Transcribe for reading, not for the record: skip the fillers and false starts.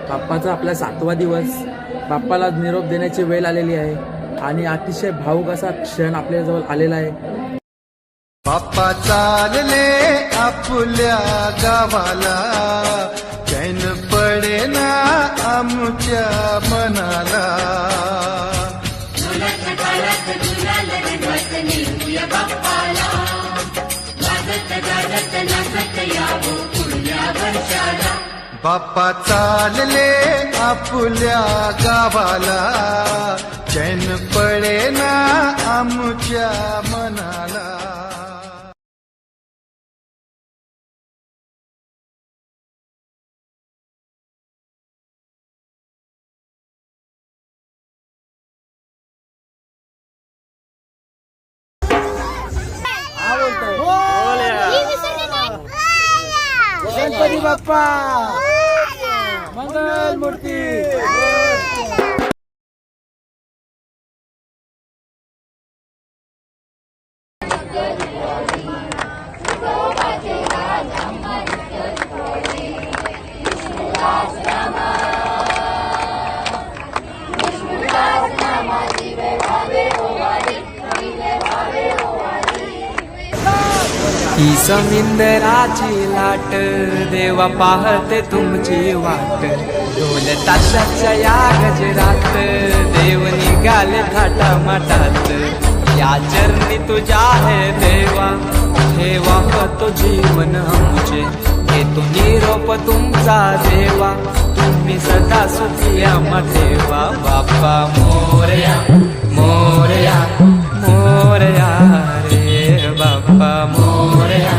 बाप्पाचा आपला 7वा दिवस. बाप्पाला निरोप देण्याची वेळ आलेली आहे आणि अतिशय भावुक असा क्षण आपल्याजवळ आलेला आहे. बाप्पा चालले आपल्या गावाला, चैन पडेना आमच्या मनाला. बाप्पा चालले आपल्या गावाला, चैन पडेना आमच्या मनाला. गणपती बाप्पा मंगल मूर्ती. ही समिंदराची लाट, देवा पाहते तुमची वाट. ढोल ताशाच्या या गजरात, देव निघाले थाटा माटात. या चरणी तुझ्या है देवा, ठेवा तो जीवन आमचे. घेतो निरोप तुमचा देवा, तुम्ही सदा सुखी आम्हा ठेवा. बाप्पा मोरया मोरया मोरया रे बाप्पा मोरया.